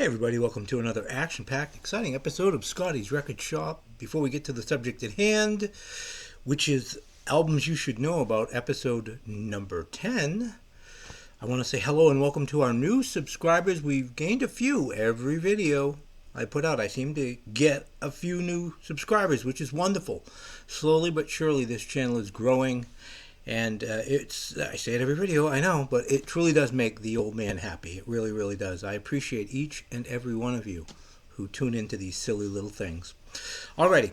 Hey everybody, welcome to another action-packed, exciting episode of Scotty's Record Shop. Before we get to the subject at hand, which is albums you should know about, episode number 10, I want to say hello and welcome to our new subscribers. We've gained a few every video I put out. I seem to get a few new subscribers, which is wonderful. Slowly but surely this channel is growing. And I say it every video, I know, but it truly does make the old man happy. It really, really does. I appreciate each and every one of you who tune into these silly little things. Alrighty.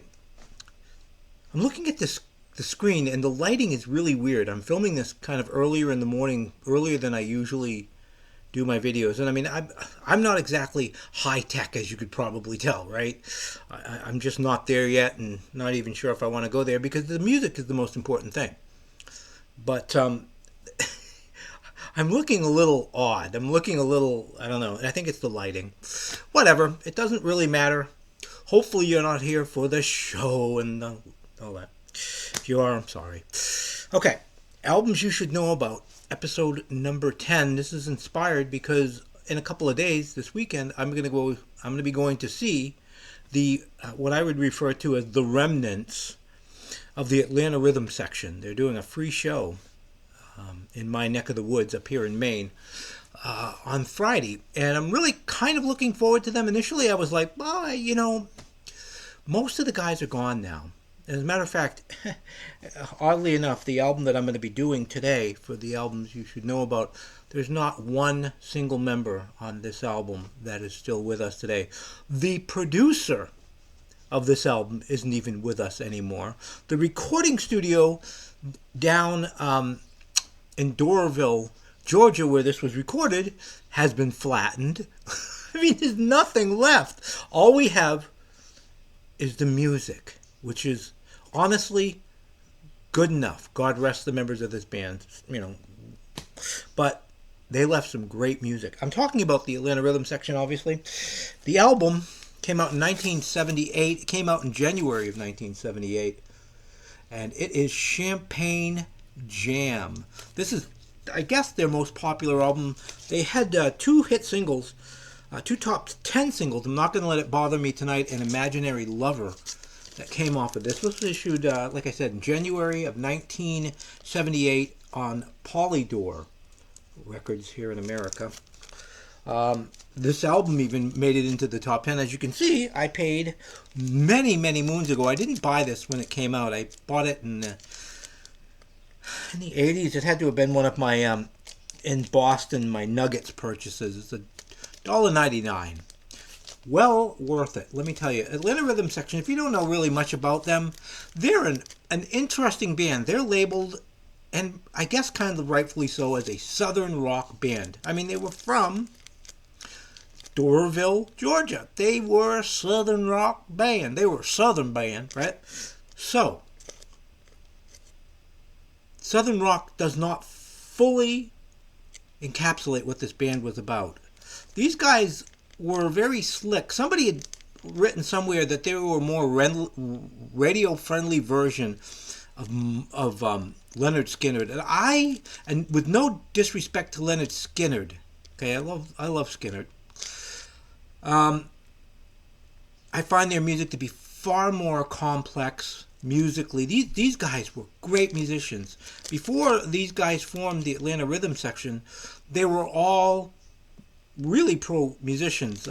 I'm looking at the screen, and the lighting is really weird. I'm filming this kind of earlier in the morning, earlier than I usually do my videos. And I mean, I'm not exactly high-tech, as you could probably tell, right? I'm just not there yet, and not even sure if I want to go there, because the music is the most important thing. But I'm looking a little odd. I'm looking a little, I don't know. I think it's the lighting. Whatever. It doesn't really matter. Hopefully you're not here for the show and all that. If you are, I'm sorry. Okay. Albums you should know about. Episode number 10. This is inspired because in a couple of days, this weekend, I'm going to be going to see the what I would refer to as the remnants of the Atlanta Rhythm section. They're doing a free show in my neck of the woods up here in Maine on Friday, and I'm really kind of looking forward to them. Initially I was like, well, most of the guys are gone now. As a matter of fact, oddly enough, the album that I'm going to be doing today, for the albums you should know about, there's not one single member on this album that is still with us today. The producer of this album isn't even with us anymore. The recording studio down in Doraville, Georgia, where this was recorded, has been flattened. I mean, there's nothing left. All we have is the music, which is honestly good enough. God rest the members of this band, But they left some great music. I'm talking about the Atlanta Rhythm section, obviously. The album came out in 1978. It came out in January of 1978. And it is Champagne Jam. This is, I guess, their most popular album. They had two hit singles, two top 10 singles. I'm Not Gonna Let It Bother Me Tonight and Imaginary Lover that came off of this. This was issued, like I said, in January of 1978 on Polydor Records here in America. This album even made it into the top 10. As you can see, I paid many, many moons ago. I didn't buy this when it came out. I bought it in the 80s. It had to have been one of my, in Boston, my Nuggets purchases. It's $1.99. Well worth it. Let me tell you. Atlanta Rhythm section, if you don't know really much about them, they're an interesting band. They're labeled, and I guess kind of rightfully so, as a Southern rock band. I mean, they were from Doraville, Georgia. They were a Southern rock band. They were a Southern band, right? So, Southern rock does not fully encapsulate what this band was about. These guys were very slick. Somebody had written somewhere that they were a more radio-friendly version of Lynyrd Skynyrd. And with no disrespect to Lynyrd Skynyrd, okay, I love Skynyrd. I find their music to be far more complex musically. These guys were great musicians. Before these guys formed the Atlanta Rhythm section, they were all really pro musicians.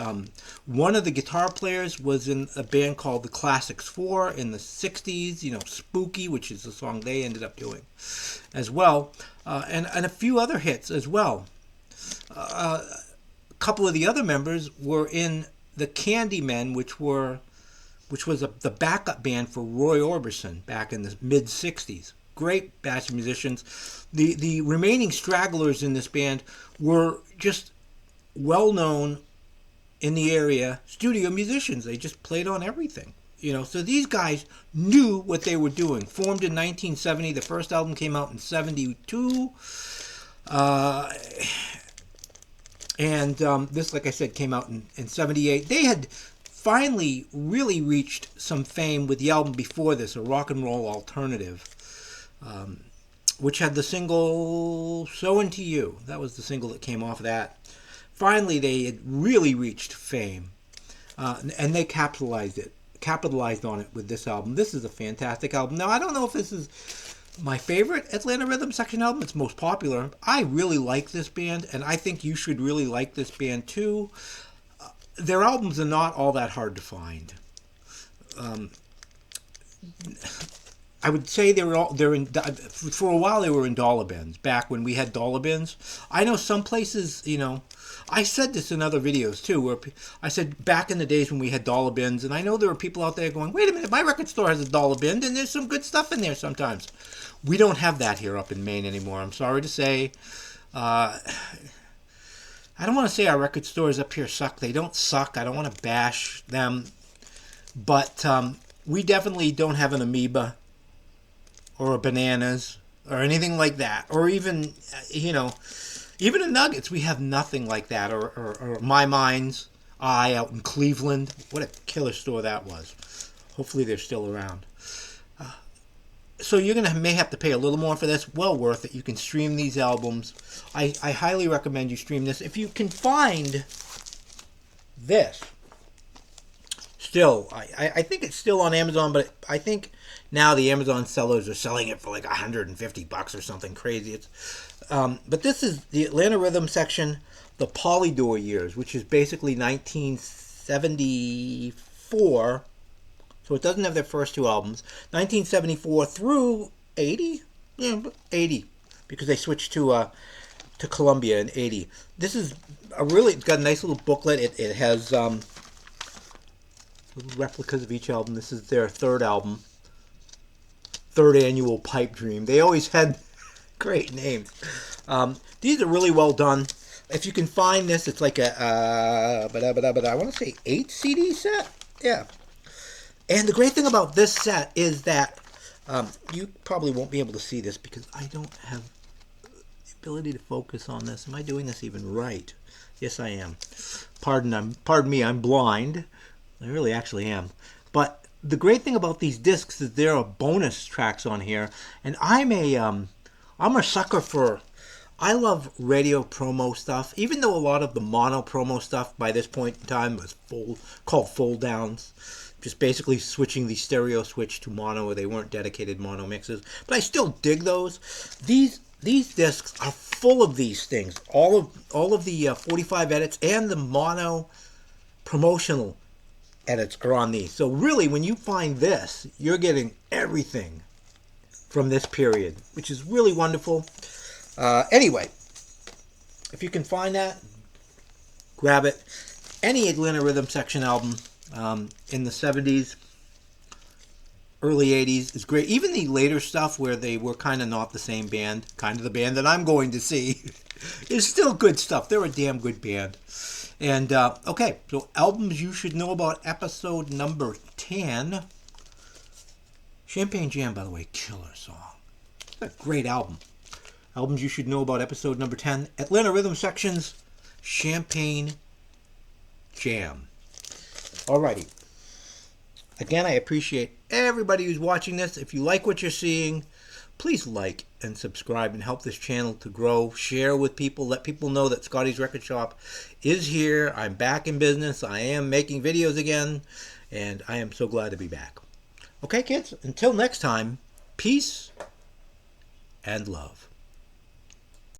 One of the guitar players was in a band called the Classics 4 in the 60s, Spooky, which is the song they ended up doing as well, and a few other hits as well. A couple of the other members were in the Candymen, which was the backup band for Roy Orbison back in the mid-60s. Great batch of musicians. The remaining stragglers in this band were just well-known in the area studio musicians. They just played on everything. So these guys knew what they were doing. Formed in 1970. The first album came out in 72. This, like I said, came out in 78. They had finally really reached some fame with the album before this, A Rock and Roll Alternative, which had the single So Into You. That was the single that came off of that. finally they had really reached fame, and they capitalized on it with this album. This is a fantastic album. Now I don't know if this is my favorite Atlanta Rhythm Section album. It's most popular. I really like this band, and I think you should really like this band too. Their albums are not all that hard to find. I would say they're in for a while they were in dollar bins back when we had dollar bins. I know some places, I said this in other videos too, where I said back in the days when we had dollar bins, and I know there are people out there going, wait a minute, my record store has a dollar bin, and there's some good stuff in there sometimes. We don't have that here up in Maine anymore, I'm sorry to say. I don't want to say our record stores up here suck. They don't suck. I don't want to bash them. But we definitely don't have an Amoeba or a Bananas or anything like that. Or even, even a Nuggets. We have nothing like that. Or My Mind's Eye out in Cleveland. What a killer store that was. Hopefully they're still around. So you're may have to pay a little more for this. Well worth it. You can stream these albums. I highly recommend you stream this. If you can find this, still, I think it's still on Amazon, but I think now the Amazon sellers are selling it for like $150 or something crazy. But this is the Atlanta Rhythm Section, the Polydor years, which is basically 1974. So it doesn't have their first two albums. 1974 through 80? Yeah, 80. Because they switched to Columbia in 80. This is it's got a nice little booklet. It has little replicas of each album. This is their third album. Third annual Pipe Dream. They always had great names. These are really well done. If you can find this, it's like I want to say 8 CD set? Yeah. And the great thing about this set is that you probably won't be able to see this because I don't have the ability to focus on this. Am I doing this even right? Yes, I am. Pardon me, I'm blind. I really actually am. But the great thing about these discs is there are bonus tracks on here, and I'm a sucker for. I love radio promo stuff, even though a lot of the mono promo stuff by this point in time was called fold downs. Just basically switching the stereo switch to mono, where they weren't dedicated mono mixes. But I still dig those. These discs are full of these things. All of the 45 edits and the mono promotional edits are on these. So really, when you find this, you're getting everything from this period, which is really wonderful. Anyway, if you can find that, grab it. Any Atlanta Rhythm Section album in the 70s, early 80s is great. Even the later stuff where they were kind of not the same band, kind of the band that I'm going to see, is still good stuff. They're a damn good band. And, okay, so albums you should know about, episode number 10. Champagne Jam, by the way, killer song. It's a great album. Albums you should know about, episode number 10. Atlanta Rhythm Sections, Champagne Jam. Alrighty. Again, I appreciate everybody who's watching this. If you like what you're seeing, please like and subscribe and help this channel to grow. Share with people. Let people know that Scotty's Record Shop is here. I'm back in business. I am making videos again, and I am so glad to be back. Okay, kids, until next time, peace and love.